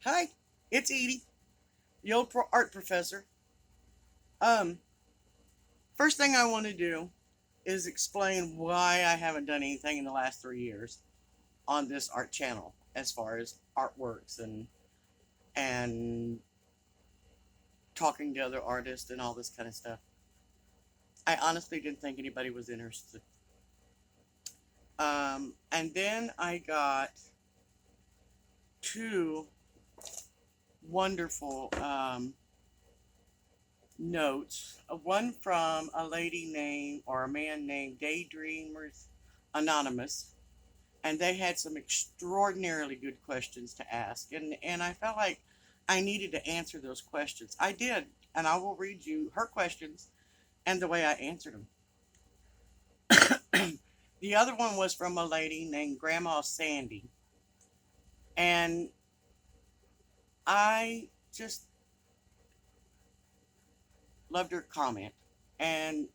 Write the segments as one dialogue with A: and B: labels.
A: Hi, it's Edie, the old art professor. Um, First thing I want to do is explain why I haven't done anything in the last 3 years on this art channel as far as artworks and talking to other artists and all this kind of stuff. I honestly didn't think anybody was interested. And then I got two wonderful notes. One from a lady named or a man named Daydreamers Anonymous, and they had some extraordinarily good questions to ask, and I felt like I needed to answer those questions. I did, and I will read you her questions and the way I answered them. The other one was from a lady named Grandma Sandy, and I just loved her comment. And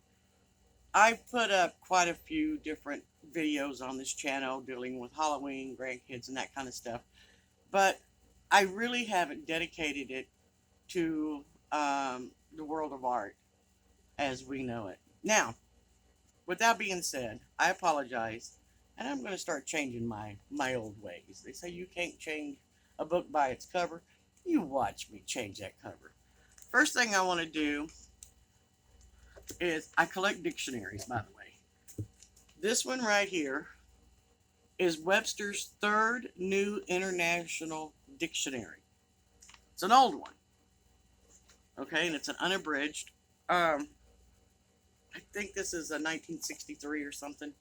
A: I've put up quite a few different videos on this channel dealing with Halloween, grandkids, and that kind of stuff. But I really haven't dedicated it to the world of art as we know it. Now, with that being said, I apologize, and I'm going to start changing my old ways. They say you can't change a book by its cover. You watch me change that cover. First thing I want to do is I collect dictionaries, by the way. This one right here is Webster's Third New International Dictionary. It's an old one, okay, and it's an unabridged. Um, I think this is a 1963 or something.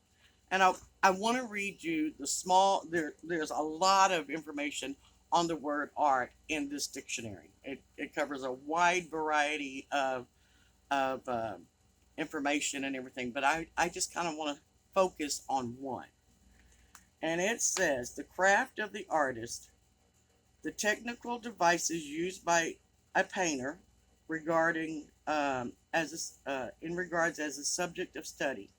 A: And I want to read you the small. There's a lot of information on the word art in this dictionary. It covers a wide variety of information and everything, but I just kind of want to focus on one. And it says the craft of the artist, the technical devices used by a painter regarding in regards as a subject of study,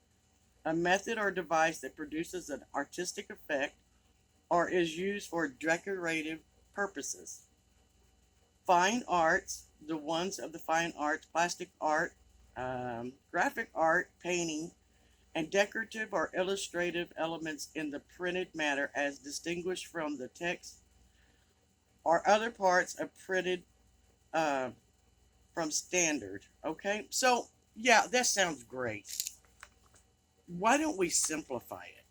A: a method or device that produces an artistic effect or is used for decorative purposes. Fine arts, the ones of the fine arts, plastic art, graphic art, painting, and decorative or illustrative elements in the printed matter as distinguished from the text or other parts of printed uh, from standard. Okay, so yeah, that sounds great. Why don't we simplify it?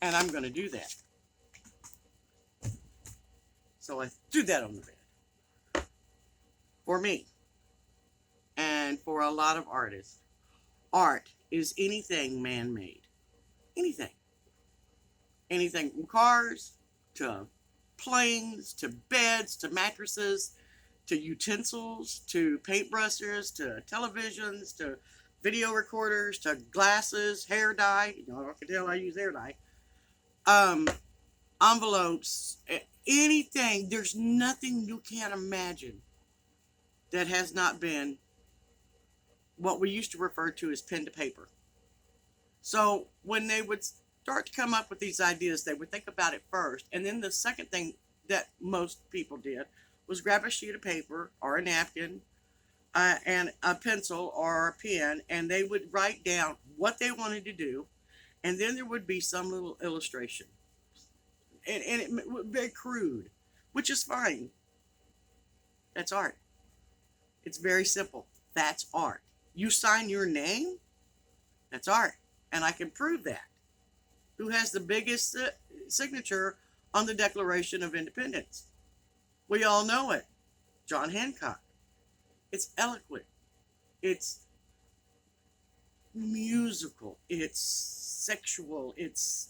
A: And I'm going to do that. So I threw that on the bed. For me, and for a lot of artists, art is anything man made. Anything. Anything from cars to planes to beds to mattresses to utensils to paintbrushes to televisions to video recorders to glasses, hair dye. You know, I can tell I use hair dye. Um, Envelopes, anything. There's nothing you can't imagine that has not been what we used to refer to as pen to paper. So when they would start to come up with these ideas, they would think about it first. And then the second thing that most people did was grab a sheet of paper or a napkin and a pencil or a pen, and they would write down what they wanted to do. And then there would be some little illustration. And it would be very crude, which is fine. That's art. It's very simple. That's art. You sign your name, that's art. And I can prove that. Who has the biggest signature on the Declaration of Independence? We all know it. John Hancock. It's eloquent. It's musical. It's sexual. It's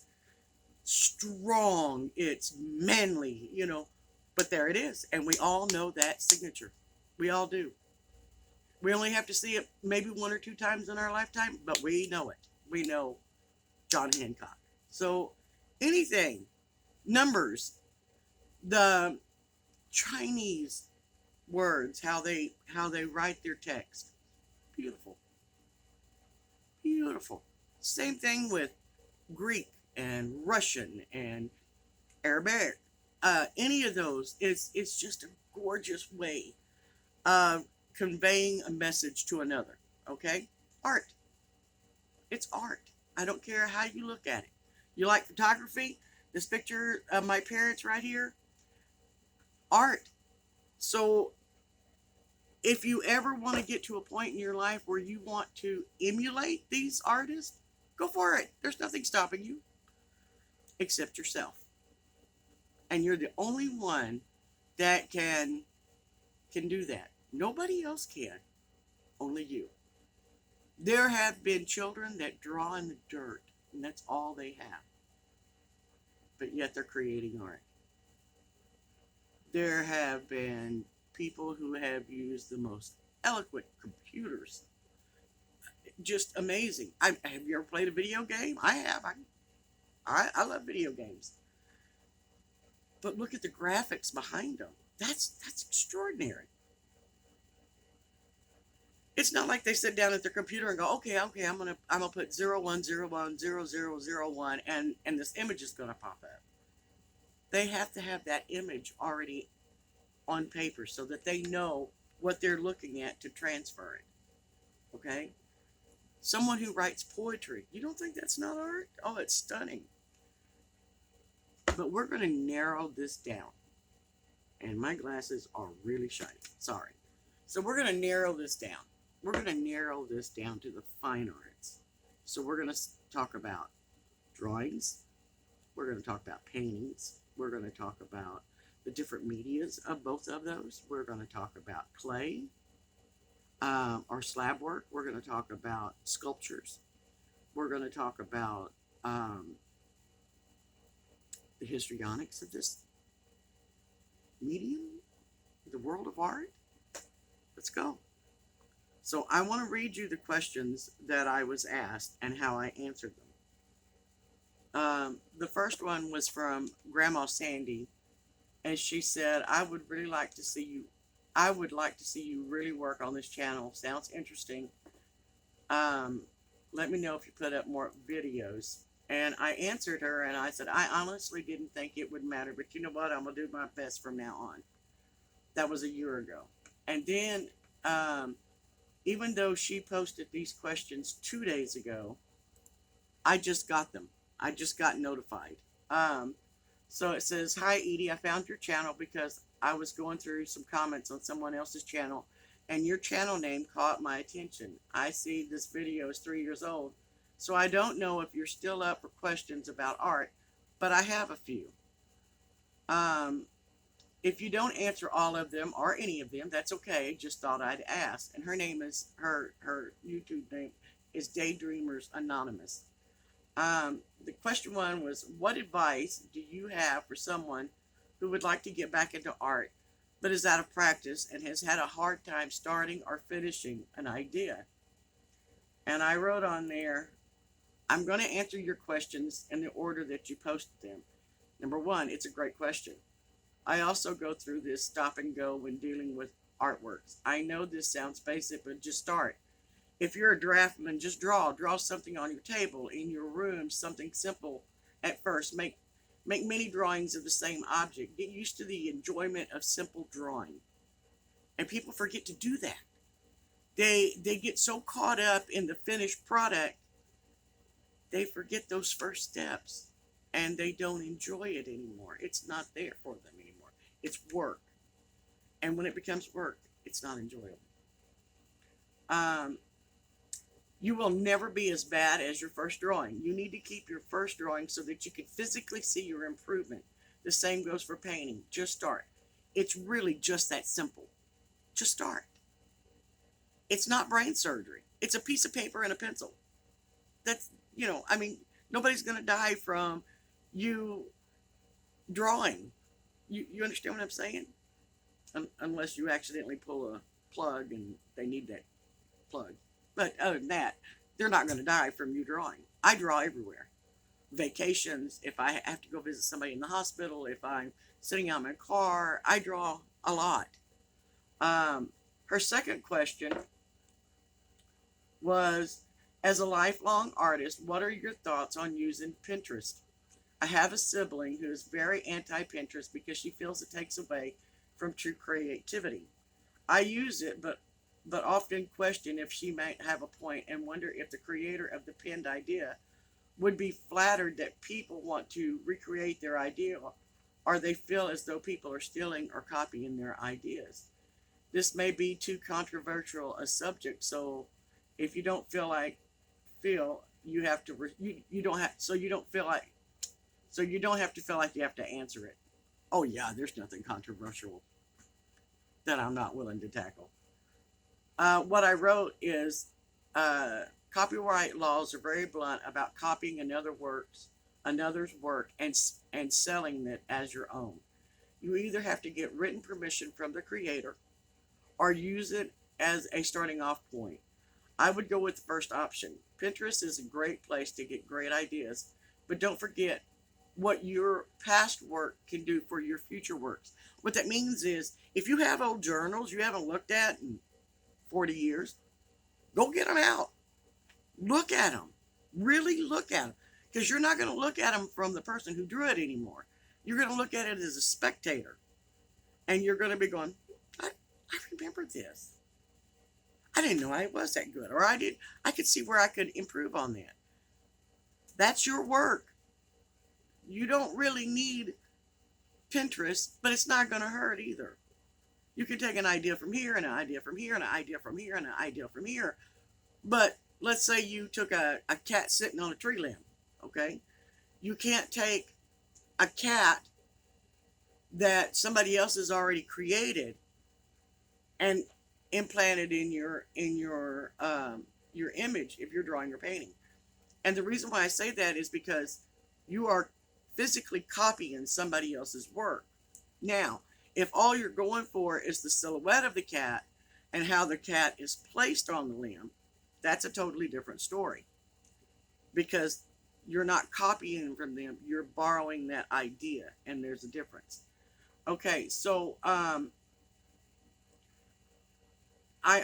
A: strong. It's manly, you know. But there it is. And we all know that signature. We all do. We only have to see it maybe one or two times in our lifetime, but we know it. We know John Hancock. So anything, numbers, the Chinese words, how they write their text, beautiful, beautiful. Same thing with Greek and Russian and Arabic, any of those, it's just a gorgeous way of conveying a message to another. Okay? Art. It's art. I don't care how you look at it. You like photography? This picture of my parents right here, art. So if you ever want to get to a point in your life where you want to emulate these artists, go for it. There's nothing stopping you except yourself. And you're the only one that can do that. Nobody else can. Only you. There have been children that draw in the dirt, and that's all they have. But yet they're creating art. There have been people who have used the most eloquent computers. Just amazing. Have you ever played a video game? I have. I love video games. But look at the graphics behind them. That's extraordinary. It's not like they sit down at their computer and go, okay, I'm gonna put 01010001 and this image is gonna pop up. They have to have that image already on paper so that they know what they're looking at to transfer it. Okay? Someone who writes poetry, you don't think that's not art? Oh, it's stunning. But we're going to narrow this down. And my glasses are really shiny. Sorry. So we're going to narrow this down. We're going to narrow this down to the fine arts. So we're going to talk about drawings. We're going to talk about paintings. We're going to talk about the different medias of both of those. We're going to talk about clay or slab work. We're going to talk about sculptures. We're going to talk about the histrionics of this medium, the world of art. Let's go. So I want to read you the questions that I was asked and how I answered them. The first one was from Grandma Sandy, and she said, I would like to see you really work on this channel. Sounds interesting. Let me know if you put up more videos. And I answered her and I said, I honestly didn't think it would matter, but you know what? I'm going to do my best from now on. That was a year ago. And then, even though she posted these questions 2 days ago, I just got them. I just got notified. So it says, hi, Edie, I found your channel because I was going through some comments on someone else's channel, and your channel name caught my attention. I see this video is 3 years old, so I don't know if you're still up for questions about art, but I have a few. If you don't answer all of them or any of them, that's okay. Just thought I'd ask. And her name is, her YouTube name is Daydreamer Anonymous. The question one was, what advice do you have for someone who would like to get back into art, but is out of practice and has had a hard time starting or finishing an idea? And I wrote on there, I'm going to answer your questions in the order that you posted them. Number one, it's a great question. I also go through this stop and go when dealing with artworks. I know this sounds basic, but just start. If you're a draftsman, just draw something on your table, in your room, something simple at first. Make many drawings of the same object. Get used to the enjoyment of simple drawing. And people forget to do that. They get so caught up in the finished product, they forget those first steps and they don't enjoy it anymore. It's not there for them anymore. It's work. And when it becomes work, it's not enjoyable. You will never be as bad as your first drawing. You need to keep your first drawing so that you can physically see your improvement. The same goes for painting. Just start. It's really just that simple. Just start. It's not brain surgery. It's a piece of paper and a pencil. That's, nobody's going to die from you drawing. You understand what I'm saying? Unless you accidentally pull a plug and they need that plug. But other than that, they're not going to die from you drawing. I draw everywhere. Vacations, if I have to go visit somebody in the hospital, if I'm sitting out in my car, I draw a lot. Her second question was, as a lifelong artist, what are your thoughts on using Pinterest? I have a sibling who is very anti-Pinterest because she feels it takes away from true creativity. I use it, but often question if she might have a point and wonder if the creator of the pinned idea would be flattered that people want to recreate their idea or they feel as though people are stealing or copying their ideas. This may be too controversial a subject, so if you don't feel you have to you don't have so you don't feel like so you don't have to feel like you have to answer it. Oh yeah, there's nothing controversial that I'm not willing to tackle. What I wrote is copyright laws are very blunt about copying another's work, and selling it as your own. You either have to get written permission from the creator or use it as a starting off point. I would go with the first option. Pinterest is a great place to get great ideas, but don't forget what your past work can do for your future works. What that means is if you have old journals you haven't looked at in 40 years, go get them out. Look at them. Really look at them. Because you're not going to look at them from the person who drew it anymore. You're going to look at it as a spectator. And you're going to be going, I remember this. I didn't know I was that good. Or I could see where I could improve on that. That's your work. You don't really need Pinterest, but it's not going to hurt either. You can take an idea from here, and an idea from here, and an idea from here, and an idea from here. But let's say you took a cat sitting on a tree limb, okay? You can't take a cat that somebody else has already created and implant it in your image if you're drawing or painting. And the reason why I say that is because you are physically copying somebody else's work. Now, if all you're going for is the silhouette of the cat and how the cat is placed on the limb, that's a totally different story. Because you're not copying from them, you're borrowing that idea, and there's a difference. Okay, so I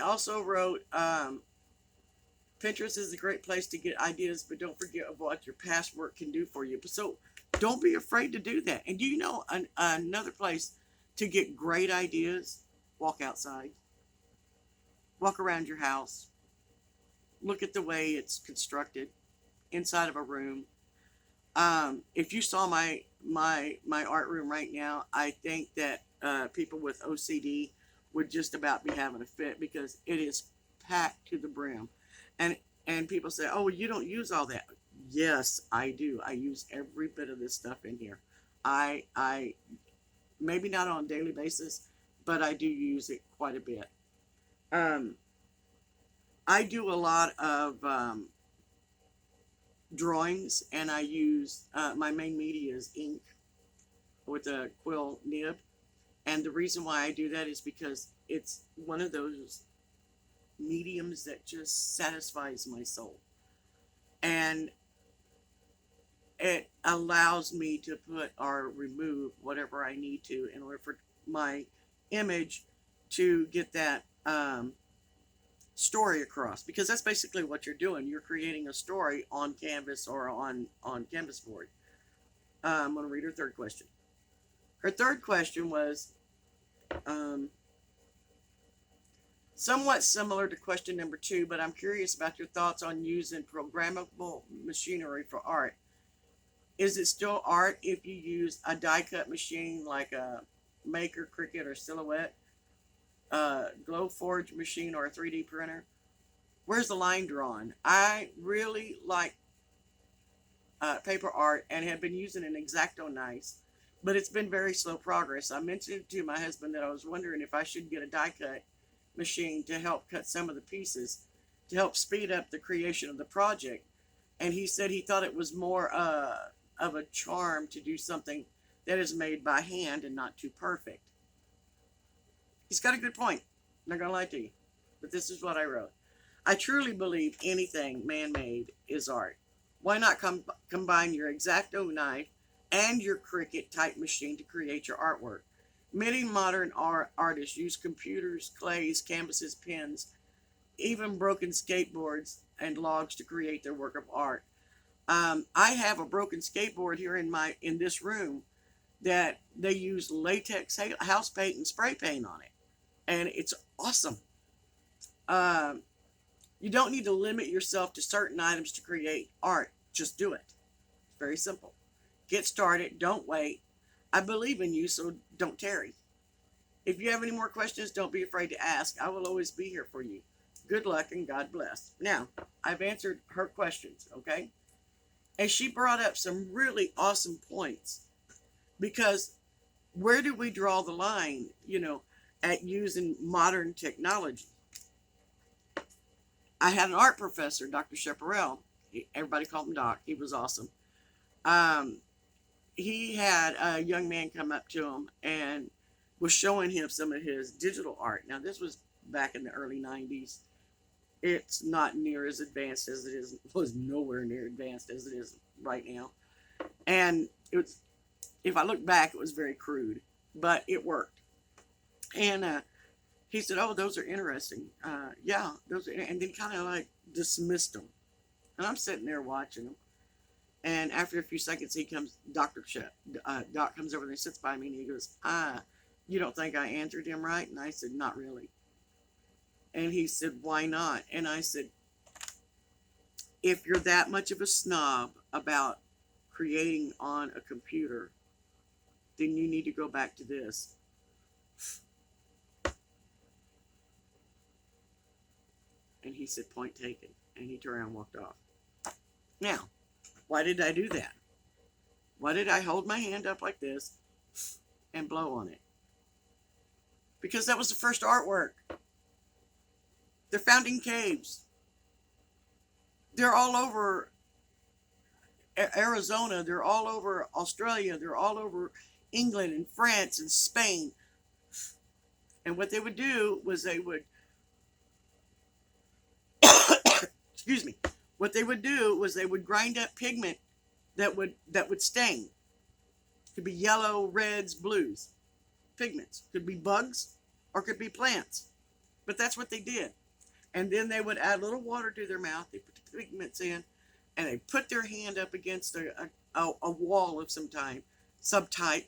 A: also wrote Pinterest is a great place to get ideas, but don't forget of what your past work can do for you. So don't be afraid to do that. And do you know another place to get great ideas? Walk outside. Walk around your house. Look at the way it's constructed inside of a room. If you saw my art room right now, I think that people with OCD would just about be having a fit because it is packed to the brim. And people say, "Oh, you don't use all that." Yes, I do. I use every bit of this stuff in here. I maybe not on a daily basis, but I do use it quite a bit. Um, I do a lot of drawings, and I use my main media is ink with a quill nib. And the reason why I do that is because it's one of those mediums that just satisfies my soul. And it allows me to put or remove whatever I need to in order for my image to get that story across. Because that's basically what you're doing. You're creating a story on canvas or on canvas board. I'm going to read her third question. Her third question was somewhat similar to question number 2, but I'm curious about your thoughts on using programmable machinery for art. Is it still art if you use a die cut machine like a Maker, Cricut, or Silhouette, Glowforge machine, or a 3D printer? Where's the line drawn? I really like paper art and have been using an X-Acto knife, but it's been very slow progress. I mentioned to my husband that I was wondering if I should get a die cut machine to help cut some of the pieces to help speed up the creation of the project. And he said he thought it was more of a charm to do something that is made by hand and not too perfect. He's got a good point. I'm not going to lie to you. But this is what I wrote. I truly believe anything man-made is art. Why not combine your X-Acto knife and your Cricut type machine to create your artwork? Many modern artists use computers, clays, canvases, pens, even broken skateboards and logs to create their work of art. I have a broken skateboard here in this room that they use latex house paint and spray paint on it, and it's awesome. Um, you don't need to limit yourself to certain items to create art. Just do it. It's very simple. Get started. Don't wait. I believe in you, so don't tarry. If you have any more questions, don't be afraid to ask. I will always be here for you. Good luck and God bless. Now, I've answered her questions, okay? And she brought up some really awesome points, because where do we draw the line, at using modern technology? I had an art professor, Dr. Chaparral. Everybody called him Doc. He was awesome. Um, he had a young man come up to him and was showing him some of his digital art. Now, this was back in the early 90s. It's not near as advanced as it is. It was nowhere near advanced as it is right now. And it was, if I look back, it was very crude, but it worked. And he said, "Oh, those are interesting. Yeah, those are," and then kind of like dismissed them. And I'm sitting there watching them. And after a few seconds, Doc comes over and he sits by me and he goes, "You don't think I answered him right?" And I said, "Not really." And he said, "Why not?" And I said, "If you're that much of a snob about creating on a computer, then you need to go back to this." And he said, "Point taken." And he turned around and walked off. Now, why did I do that? Why did I hold my hand up like this and blow on it? Because that was the first artwork. They're found in caves. They're all over Arizona. They're all over Australia. They're all over England and France and Spain. And what they would do was they would excuse me. What they would do was they would grind up pigment that would stain. Could be yellow, reds, blues. Pigments. Could be bugs or could be plants. But that's what they did. And then they would add a little water to their mouth. They put the pigments in, and they put their hand up against a wall of some subtype.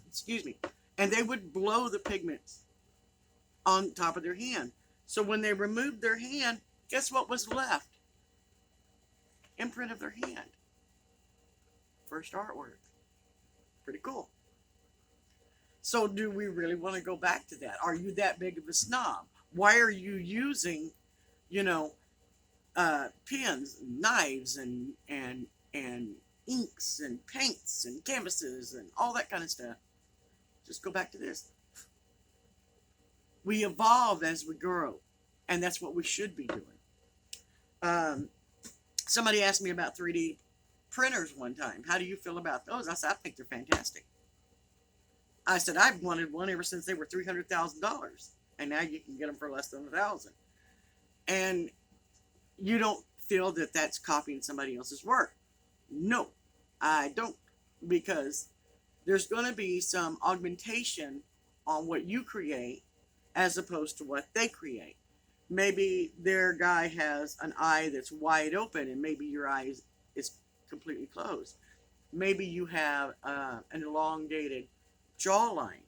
A: Excuse me. And they would blow the pigments on top of their hand. So when they removed their hand, guess what was left? Imprint of their hand. First artwork. Pretty cool. So do we really want to go back to that? Are you that big of a snob? Why are you using, pens, and knives, and inks, and paints, and canvases, and all that kind of stuff? Just go back to this. We evolve as we grow, and that's what we should be doing. Somebody asked me about 3D printers one time. How do you feel about those? I said, I think they're fantastic. I said, I've wanted one ever since they were $300,000, and now you can get them for less than $1,000. And you don't feel that that's copying somebody else's work? No, I don't, because there's going to be some augmentation on what you create as opposed to what they create. Maybe their guy has an eye that's wide open, and maybe your eye is completely closed. Maybe you have an elongated jawline.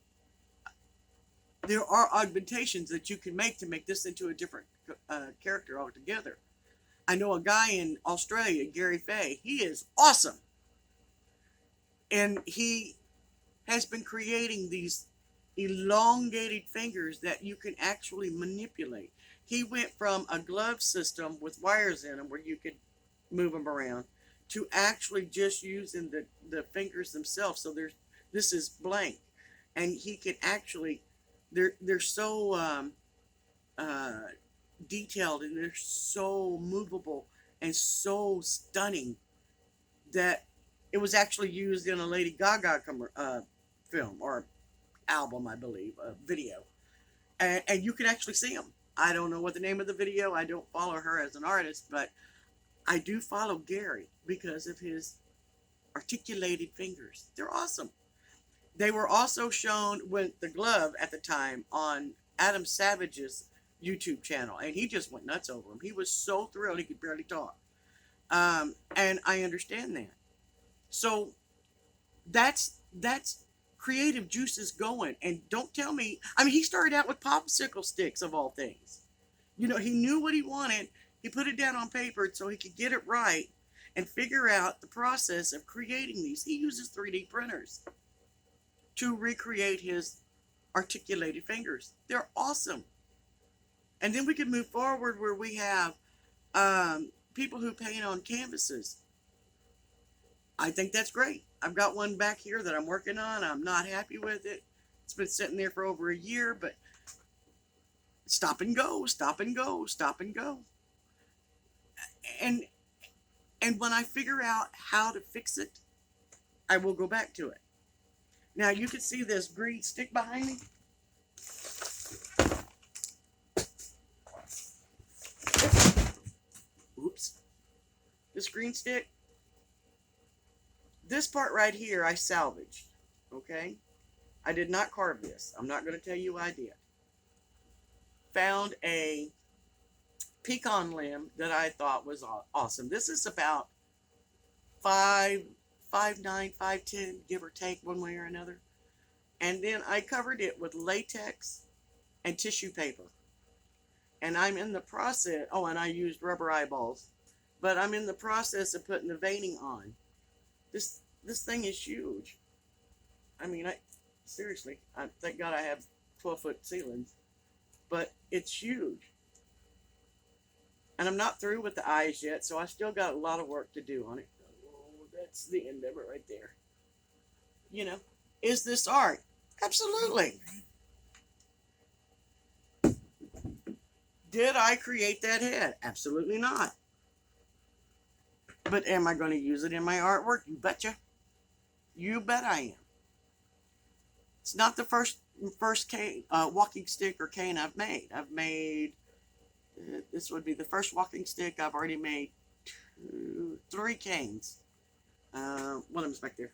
A: There are augmentations that you can make to make this into a different character altogether. I know a guy in Australia, Gary Fay. He is awesome. And he has been creating these elongated fingers that you can actually manipulate. He went from a glove system with wires in them where you could move them around to actually just using the fingers themselves. So this is blank, and he can actually, they're so detailed, and they're so movable and so stunning that it was actually used in a Lady Gaga film or album, I believe, a video, and you can actually see them. I don't know what the name of the video. I don't follow her as an artist, but I do follow Gary because of his articulated fingers. They're awesome. They were also shown with the glove at the time on Adam Savage's YouTube channel, and he just went nuts over him. He was so thrilled he could barely talk. And I understand that. So that's creative juices going. And don't tell me, I mean, he started out with popsicle sticks of all things. He knew what he wanted. He put it down on paper so he could get it right and figure out the process of creating these. He uses 3D printers to recreate his articulated fingers. They're awesome. And then we can move forward where we have people who paint on canvases. I think that's great. I've got one back here that I'm working on. I'm not happy with it. It's been sitting there for over a year, but stop and go, stop and go, stop and go. And when I figure out how to fix it, I will go back to it. Now you can see this green stick behind me. Oops. This green stick. This part right here I salvaged. Okay? I did not carve this. I'm not going to tell you I did. Found a pecan limb that I thought was awesome. This is about 5'9", 5'10", give or take one way or another. And then I covered it with latex and tissue paper. And I'm in the process, and I used rubber eyeballs. But I'm in the process of putting the veining on. This thing is huge. I mean, seriously, thank God I have 12-foot ceilings. But it's huge. And I'm not through with the eyes yet, so I still got a lot of work to do on it. Oh, that's the end of it right there. Is this art? Absolutely. Did I create that head? Absolutely not. But am I going to use it in my artwork? You betcha. You bet I am. It's not the first cane, walking stick or cane I've made. This would be the first walking stick. I've already made 3 canes. One of them's back there.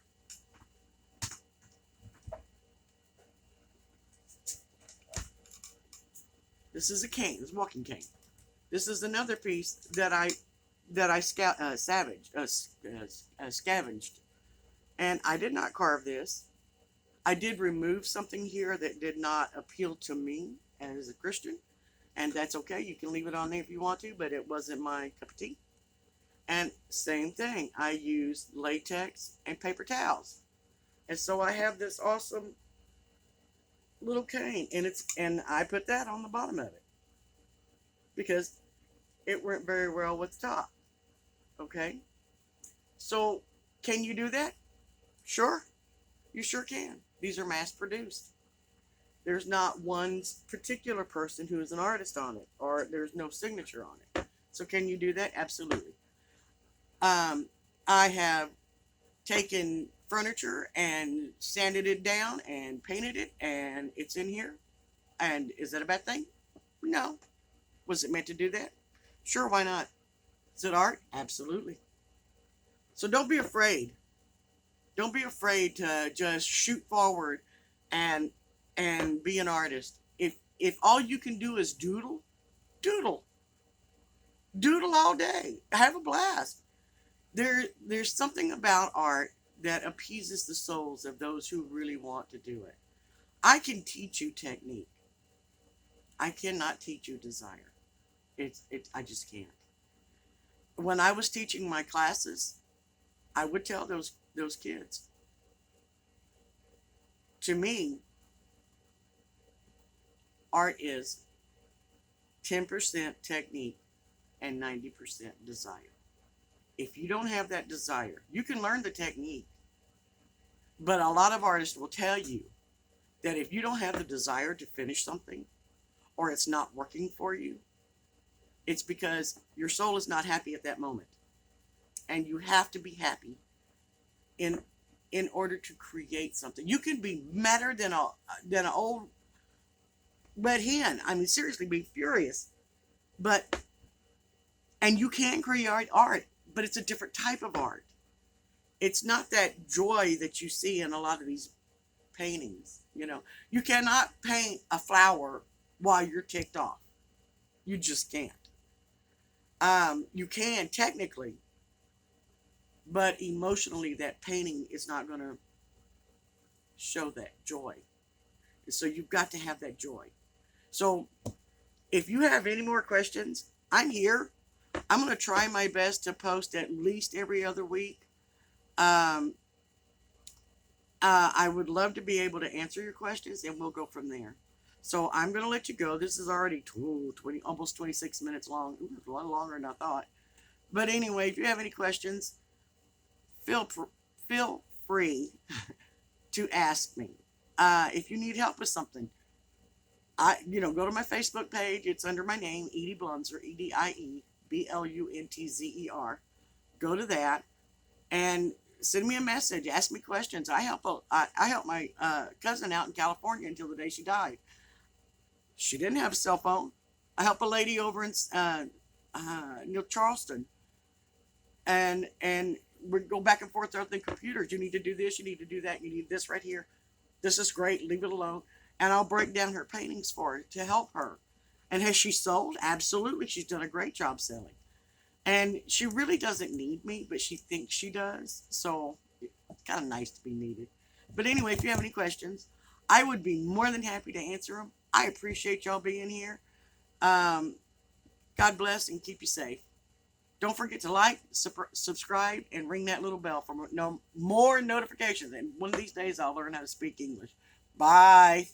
A: This is a cane. This is a walking cane. This is another piece that I scavenged. And I did not carve this. I did remove something here that did not appeal to me as a Christian. And that's okay. You can leave it on there if you want to, but it wasn't my cup of tea. And same thing. I used latex and paper towels. And so I have this awesome little cane, and I put that on the bottom of it because it went very well with the top. Okay? So, can you do that? Sure. You sure can. These are mass produced. There's not one particular person who is an artist on it, or there's no signature on it. So can you do that? Absolutely. I have taken furniture and sanded it down and painted it, and it's in here. And is that a bad thing? No. Was it meant to do that? Sure, why not? Is it art? Absolutely. So don't be afraid. Don't be afraid to just shoot forward and be an artist. If all you can do is doodle all day. Have a blast. There's something about art that appeases the souls of those who really want to do it. I can teach you technique. I cannot teach you desire. I just can't. When I was teaching my classes, I would tell those kids, to me, art is 10% technique and 90% desire. If you don't have that desire, you can learn the technique. But a lot of artists will tell you that if you don't have the desire to finish something, or it's not working for you, it's because your soul is not happy at that moment. And you have to be happy in order to create something. You can be madder than an old red hen. I mean, seriously, be furious. And you can create art, but it's a different type of art. It's not that joy that you see in a lot of these paintings. You cannot paint a flower while you're ticked off. You just can't. You can technically, but emotionally, that painting is not going to show that joy. So you've got to have that joy. So if you have any more questions, I'm here. I'm going to try my best to post at least every other week. Um, I would love to be able to answer your questions, and we'll go from there. So I'm going to let you go. This is already 20, almost 26 minutes long. Ooh, a lot longer than I thought. But anyway, if you have any questions, feel feel free to ask me. If you need help with something, go to my Facebook page. It's under my name, Edie Blunzer, EDIEBLUNTZER. Go to that and send me a message. Ask me questions. I helped my cousin out in California until the day she died. She didn't have a cell phone. I helped a lady over in New Charleston, and we go back and forth with the computers. You need to do this. You need to do that. You need this right here. This is great. Leave it alone. And I'll break down her paintings for her to help her. And has she sold? Absolutely. She's done a great job selling. And she really doesn't need me, but she thinks she does. So it's kind of nice to be needed. But anyway, if you have any questions, I would be more than happy to answer them. I appreciate y'all being here. Um, God bless and keep you safe. Don't forget to like, subscribe, and ring that little bell for more notifications. And one of these days, I'll learn how to speak English. Bye.